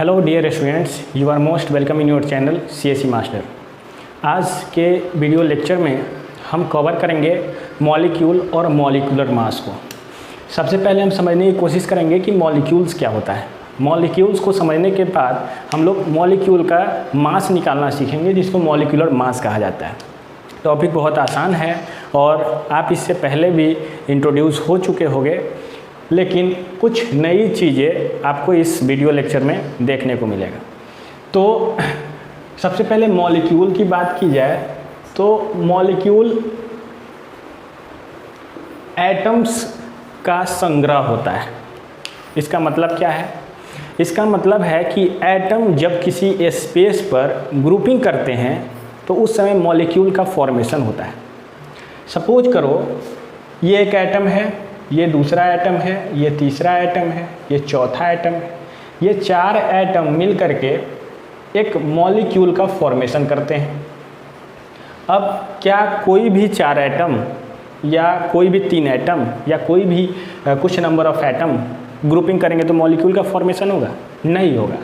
Hello dear students, you are most welcome in your channel CSE master. आज के video lecture में हम cover करेंगे मॉलिक्यूल और मॉलिक्यूलर मास को। सबसे पहले हम समझने की कोशिश करेंगे कि मॉलिक्यूल्स क्या होता है। मॉलिक्यूल्स को समझने के बाद हम लोग मॉलिक्यूल का मास निकालना सीखेंगे, जिसको मॉलिक्यूलर मास कहा जाता है। टॉपिक बहुत आसान है और आप इससे पहले भी इंट्रोड्यूस हो चुके होंगे, लेकिन कुछ नई चीज़ें आपको इस वीडियो लेक्चर में देखने को मिलेगा। तो सबसे पहले मॉलिक्यूल की बात की जाए तो मॉलिक्यूल एटम्स का संग्रह होता है। इसका मतलब क्या है? इसका मतलब है कि एटम जब किसी स्पेस पर ग्रुपिंग करते हैं तो उस समय मॉलिक्यूल का फॉर्मेशन होता है। सपोज करो ये एक एटम है, ये दूसरा एटम है, ये तीसरा एटम है, ये चौथा एटम है। ये चार एटम मिल करके एक मॉलिक्यूल का फॉर्मेशन करते हैं। अब क्या कोई भी चार एटम या कोई भी तीन एटम या कोई भी कुछ नंबर ऑफ एटम ग्रुपिंग करेंगे तो मॉलिक्यूल का फॉर्मेशन होगा? नहीं होगा।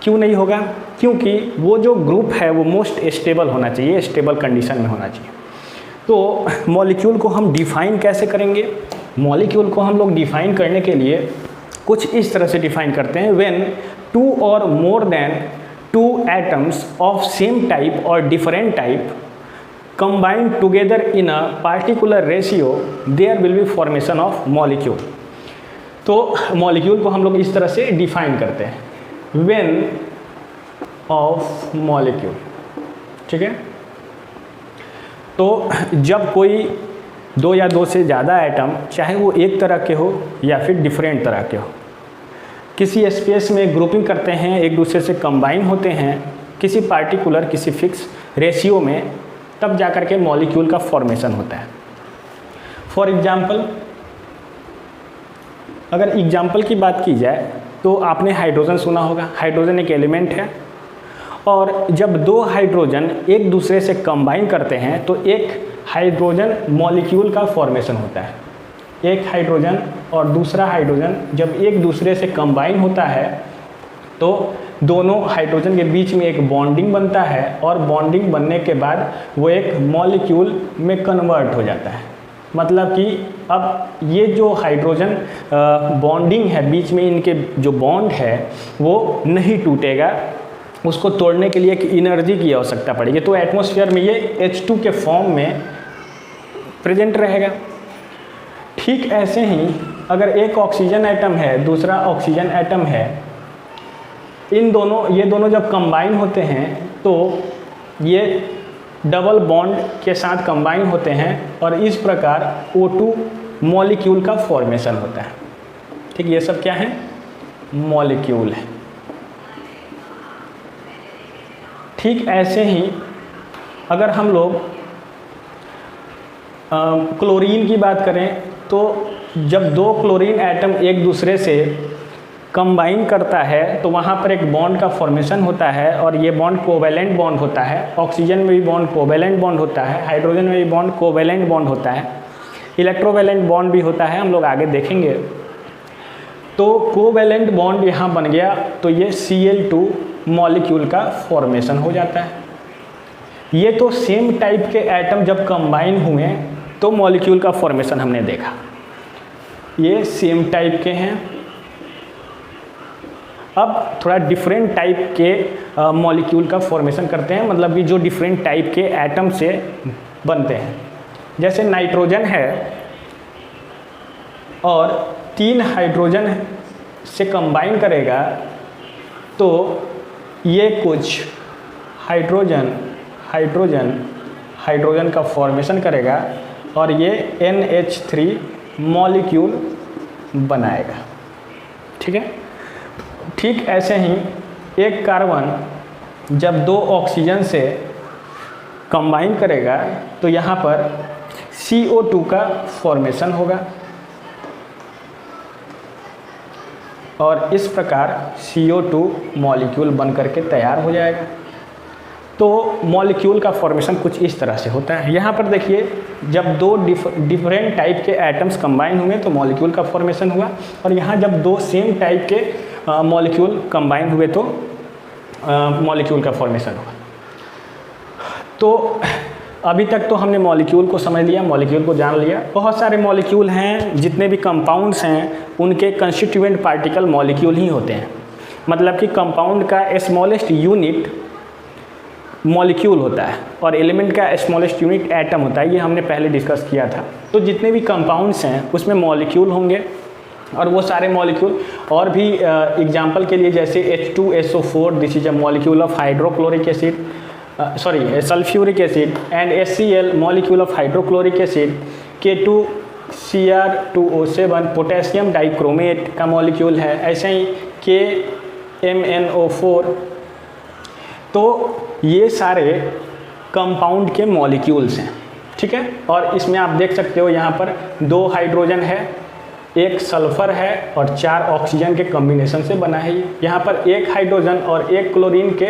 क्यों नहीं होगा? क्योंकि वो जो ग्रुप है वो मोस्ट स्टेबल होना चाहिए, स्टेबल कंडीशन में होना चाहिए। तो मॉलिक्यूल को हम डिफ़ाइन कैसे करेंगे? मॉलिक्यूल को हम लोग डिफ़ाइन करने के लिए कुछ इस तरह से डिफ़ाइन करते हैं। व्हेन टू और more than two atoms of same type और different type combined together in a particular ratio, there will be formation of molecule। तो मॉलिक्यूल को हम लोग इस तरह से डिफाइन करते हैं, व्हेन ऑफ मॉलिक्यूल। ठीक है, तो जब कोई दो या दो से ज़्यादा एटम, चाहे वो एक तरह के हो या फिर डिफरेंट तरह के हो, किसी स्पेस में ग्रुपिंग करते हैं, एक दूसरे से कंबाइन होते हैं किसी पार्टिकुलर किसी फिक्स रेशियो में, तब जाकर के मॉलिक्यूल का फॉर्मेशन होता है। फॉर एग्जांपल, अगर एग्जांपल की बात की जाए तो आपने हाइड्रोजन सुना होगा। हाइड्रोजन एक एलिमेंट है और जब दो हाइड्रोजन एक दूसरे से कंबाइन करते हैं तो एक हाइड्रोजन मॉलिक्यूल का फॉर्मेशन होता है। एक हाइड्रोजन और दूसरा हाइड्रोजन जब एक दूसरे से कंबाइन होता है तो दोनों हाइड्रोजन के बीच में एक बॉन्डिंग बनता है और बॉन्डिंग बनने के बाद वो एक मॉलिक्यूल में कन्वर्ट हो जाता है। मतलब कि अब ये जो हाइड्रोजन बॉन्डिंग है, बीच में इनके जो बॉन्ड है वो नहीं टूटेगा, उसको तोड़ने के लिए एक एनर्जी की आवश्यकता पड़ेगी। तो एटमॉस्फेयर में ये H2 के फॉर्म में प्रेजेंट रहेगा। ठीक ऐसे ही अगर एक ऑक्सीजन एटम है, दूसरा ऑक्सीजन एटम है, ये दोनों जब कंबाइन होते हैं तो ये डबल बॉन्ड के साथ कंबाइन होते हैं और इस प्रकार O2 मॉलिक्यूल का फॉर्मेशन होता है। ठीक, ये सब क्या है? मॉलिक्यूल है। ठीक ऐसे ही अगर हम लोग क्लोरीन की बात करें तो जब दो क्लोरीन एटम एक दूसरे से कंबाइन करता है तो वहाँ पर एक बॉन्ड का फॉर्मेशन होता है और ये बॉन्ड कोवेलेंट बॉन्ड होता है। ऑक्सीजन में भी बॉन्ड कोवेलेंट बॉन्ड होता है, हाइड्रोजन में भी बॉन्ड कोवेलेंट बॉन्ड होता है, इलेक्ट्रोवेलेंट बॉन्ड भी होता है, हम लोग आगे देखेंगे। तो कोवेलेंट बॉन्ड यहाँ बन गया तो ये Cl2 मॉलिक्यूल का फॉर्मेशन हो जाता है। ये तो सेम टाइप के एटम जब कंबाइन हुए तो मॉलिक्यूल का फॉर्मेशन हमने देखा। ये सेम टाइप के हैं। अब थोड़ा डिफरेंट टाइप के मॉलिक्यूल का फॉर्मेशन करते हैं, मतलब कि जो डिफरेंट टाइप के एटम से बनते हैं। जैसे नाइट्रोजन है और 3 हाइड्रोजन से कंबाइन करेगा तो ये कुछ हाइड्रोजन का फॉर्मेशन करेगा और ये NH3 मॉलिक्यूल बनाएगा। ठीक है, ठीक ऐसे ही एक कार्बन जब दो ऑक्सीजन से कंबाइन करेगा तो यहाँ पर CO2 का फॉर्मेशन होगा और इस प्रकार CO2 मॉलिक्यूल बन करके तैयार हो जाएगा। तो मॉलिक्यूल का फॉर्मेशन कुछ इस तरह से होता है। यहाँ पर देखिए, जब दो डिफरेंट टाइप के एटम्स कंबाइन हुए तो मॉलिक्यूल का फॉर्मेशन हुआ, और यहाँ जब दो सेम टाइप के मॉलिक्यूल कंबाइन हुए तो मॉलिक्यूल का फॉर्मेशन होगा। तो अभी तक तो हमने मॉलिक्यूल को समझ लिया, मॉलिक्यूल को जान लिया। बहुत सारे मॉलिक्यूल हैं, जितने भी कंपाउंड्स हैं उनके कंस्टिट्यूएंट पार्टिकल मॉलिक्यूल ही होते हैं। मतलब कि कंपाउंड का स्मॉलेस्ट यूनिट मॉलिक्यूल होता है और एलिमेंट का स्मॉलेस्ट यूनिट एटम होता है। ये हमने पहले डिस्कस किया था। तो जितने भी कंपाउंड्स हैं उसमें मॉलिक्यूल होंगे और वो सारे मॉलिक्यूल और भी एग्जांपल के लिए जैसे H2SO4 this is a molecule of hydrochloric acid, sorry sulphuric acid, and HCl molecule of hydrochloric acid, K2Cr2O7 potassium dichromate का मॉलिक्यूल है। ऐसे ही KMnO4। तो ये सारे कंपाउंड के मॉलिक्यूल्स हैं, ठीक है। और इसमें आप देख सकते हो यहाँ पर 2 हाइड्रोजन है, 1 सल्फर है और 4 ऑक्सीजन के कॉम्बिनेशन से बना है। यहाँ पर 1 हाइड्रोजन और 1 क्लोरीन के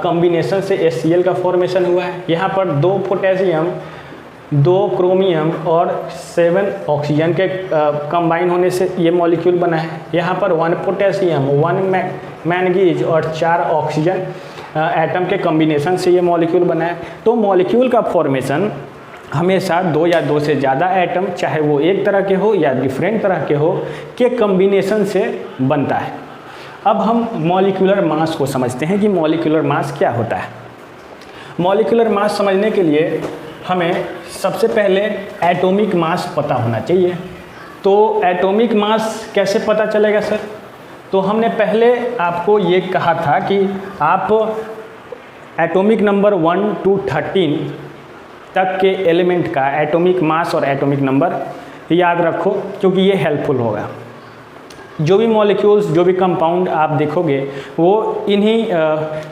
कॉम्बिनेशन से HCl का फॉर्मेशन हुआ है। यहाँ पर 2 पोटेशियम, 2 क्रोमियम और 7 ऑक्सीजन के कंबाइन होने से ये मॉलिक्यूल बना है। यहाँ पर 1 पोटेशियम, 1 मैंगनीज और 4 ऑक्सीजन एटम के कॉम्बिनेशन से ये मॉलिक्यूल बना है। तो मॉलिक्यूल का फॉर्मेशन हमेशा 2 या 2 से ज़्यादा एटम, चाहे वो एक तरह के हो या डिफरेंट तरह के हो, के कॉम्बिनेशन से बनता है। अब हम मॉलिक्यूलर मास को समझते हैं कि मॉलिक्यूलर मास क्या होता है। मॉलिक्यूलर मास समझने के लिए हमें सबसे पहले एटॉमिक मास पता होना चाहिए। तो एटॉमिक मास कैसे पता चलेगा सर? तो हमने पहले आपको ये कहा था कि आप एटॉमिक नंबर 1 to 13 तक के एलिमेंट का एटॉमिक मास और एटॉमिक नंबर याद रखो, क्योंकि ये हेल्पफुल होगा। जो भी मॉलिक्यूल्स, जो भी कंपाउंड आप देखोगे वो इन्हीं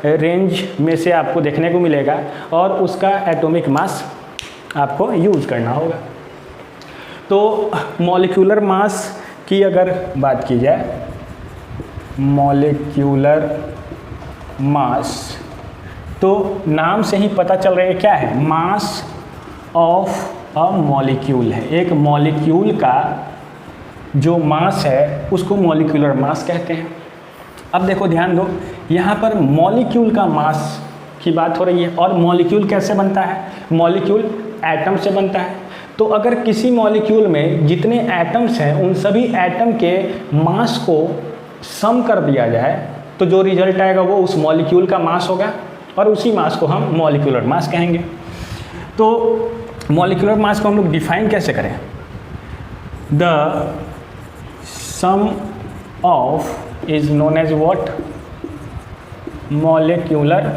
रेंज में से आपको देखने को मिलेगा और उसका एटॉमिक मास आपको यूज़ करना होगा। तो मॉलिक्यूलर मास की अगर बात की जाए, मॉलिक्यूलर मास, तो नाम से ही पता चल रहा है क्या है, मास ऑफ अ मॉलिक्यूल है। एक मॉलिक्यूल का जो मास है उसको मॉलिक्यूलर मास कहते हैं। अब देखो ध्यान दो, यहाँ पर मॉलिक्यूल का मास की बात हो रही है। और मॉलिक्यूल कैसे बनता है? मॉलिक्यूल एटम से बनता है। तो अगर किसी मॉलिक्यूल में जितने एटम्स हैं उन सभी एटम के मास को सम कर दिया जाए तो जो रिजल्ट आएगा वो उस मॉलिक्यूल का मास होगा और उसी मास को हम मॉलिक्यूलर मास कहेंगे। तो मॉलिक्यूलर मास को हम लोग डिफाइन कैसे करें? The sum of is known as what? Molecular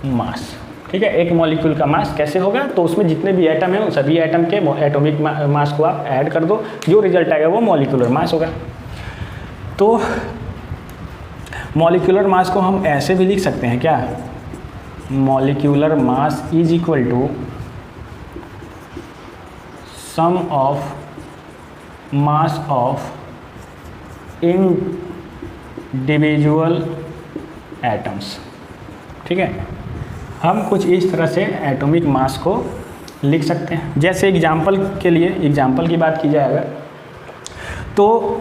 mass. ठीक है, एक मॉलिक्यूल का मास कैसे होगा? तो उसमें जितने भी एटम हैं उन सभी एटम के एटॉमिक मास को आप ऐड कर दो, जो रिजल्ट आएगा वो मॉलिक्यूलर मास होगा। तो मॉलिक्यूलर मास को हम ऐसे भी लिख सकते हैं क्या? Molecular mass is equal to sum of mass of individual atoms. ठीक है, हम कुछ इस तरह से एटॉमिक मास को लिख सकते हैं। जैसे एग्जाम्पल के लिए, एग्जाम्पल की बात की जाए अगर, तो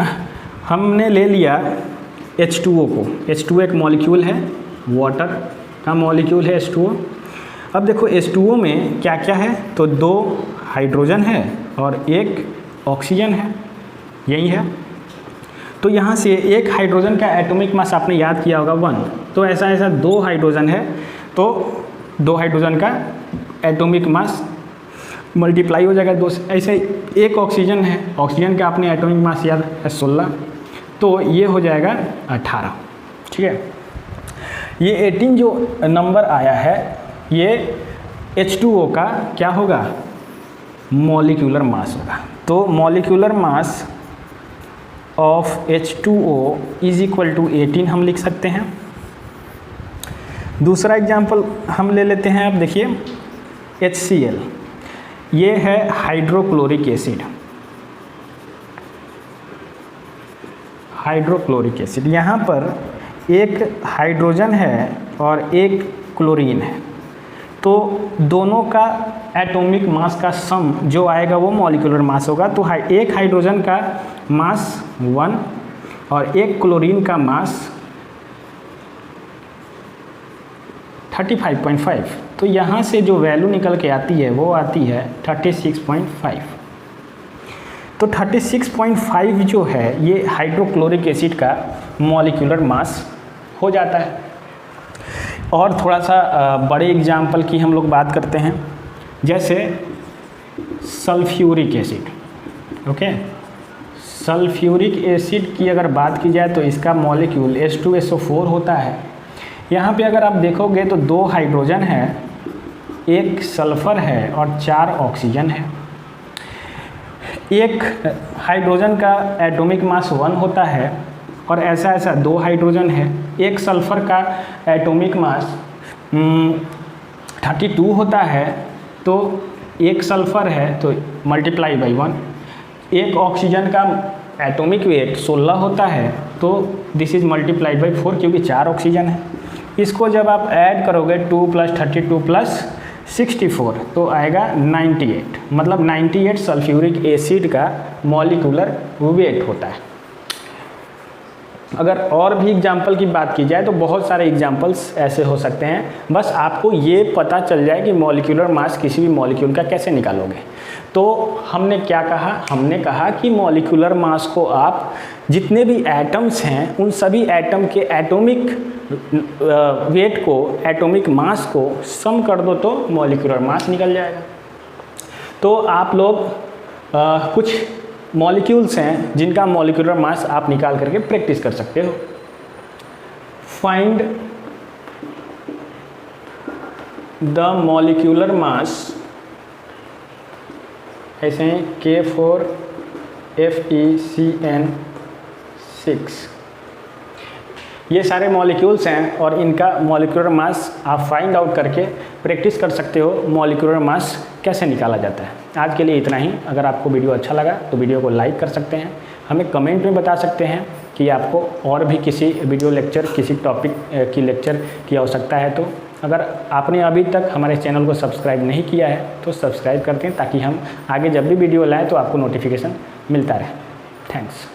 हमने ले लिया H2O को। H2O एक मॉलिक्यूल है, वाटर का मॉलिक्यूल है H2O। अब देखो H2O में क्या क्या है? तो 2 हाइड्रोजन है और 1 ऑक्सीजन है, यही है। तो यहाँ से 1 हाइड्रोजन का एटॉमिक मास आपने याद किया होगा 1। तो ऐसा 2 हाइड्रोजन है तो 2 हाइड्रोजन का एटॉमिक मास मल्टीप्लाई हो जाएगा 2 से। ऐसे 1 ऑक्सीजन है, ऑक्सीजन का आपने एटॉमिक मास याद है 16, तो ये हो जाएगा 18। ठीक है, ये 18 जो नंबर आया है ये H2O का क्या होगा? मॉलिक्यूलर मास होगा। तो molecular mass of H2O is equal to 18 हम लिख सकते हैं। दूसरा एग्जाम्पल हम ले लेते हैं। अब देखिए HCl, ये है हाइड्रोक्लोरिक एसिड। हाइड्रोक्लोरिक एसिड, यहाँ पर 1 हाइड्रोजन है और 1 क्लोरीन है। तो दोनों का एटॉमिक मास का सम जो आएगा वो मॉलिक्यूलर मास होगा। तो 1 हाइड्रोजन का मास 1 और एक क्लोरीन का मास 35.5। तो यहाँ से जो वैल्यू निकल के आती है वो आती है 36.5। तो 36.5 जो है ये हाइड्रोक्लोरिक एसिड का मॉलिक्यूलर मास हो जाता है। और थोड़ा सा बड़े एग्जाम्पल की हम लोग बात करते हैं, जैसे sulphuric acid. Okay, sulphuric acid की अगर बात की जाए तो इसका मॉलिक्यूल H2SO4 होता है। यहाँ पे अगर आप देखोगे तो 2 हाइड्रोजन है, 1 सल्फ़र है और 4 ऑक्सीजन है। एक हाइड्रोजन का एटॉमिक मास 1 होता है और ऐसा 2 हाइड्रोजन है। एक सल्फ़र का एटॉमिक मास 32 होता है, तो एक सल्फ़र है तो मल्टीप्लाई बाई 1। एक ऑक्सीजन का एटॉमिक वेट 16 होता है, तो दिस इज़ मल्टीप्लाइड बाई 4 क्योंकि 4 ऑक्सीजन है। इसको जब आप ऐड करोगे 2 + 32 + 64 तो आएगा 98। मतलब 98 सल्फ्यूरिक एसिड का मॉलिक्यूलर वेट होता है। अगर और भी एग्जाम्पल की बात की जाए तो बहुत सारे एग्जाम्पल्स ऐसे हो सकते हैं। बस आपको ये पता चल जाए कि मॉलिक्यूलर मास किसी भी मॉलिक्यूल का कैसे निकालोगे। तो हमने क्या कहा, हमने कहा कि मॉलिक्यूलर मास को आप जितने भी एटम्स हैं उन सभी एटम के एटॉमिक वेट को, एटॉमिक मास को सम कर दो तो मॉलिक्यूलर मास निकल जाएगा। तो आप लोग कुछ मॉलिक्यूल्स हैं जिनका मॉलिक्यूलर मास आप निकाल करके प्रैक्टिस कर सकते हो। फाइंड द मॉलिक्यूलर मास, ऐसे हैं K4FeCN6। ये सारे मॉलिक्यूल्स हैं और इनका मॉलिक्यूलर मास आप फाइंड आउट करके प्रैक्टिस कर सकते हो मॉलिक्यूलर मास कैसे निकाला जाता है। आज के लिए इतना ही। अगर आपको वीडियो अच्छा लगा तो वीडियो को लाइक कर सकते हैं, हमें कमेंट में बता सकते हैं कि आपको और भी किसी वीडियो लेक्चर, किसी टॉपिक की लेक्चर की आवश्यकता है। तो अगर आपने अभी तक हमारे चैनल को सब्सक्राइब नहीं किया है तो सब्सक्राइब कर दें ताकि हम आगे जब भी वीडियो लाएँ तो आपको नोटिफिकेशन मिलता रहे। थैंक्स।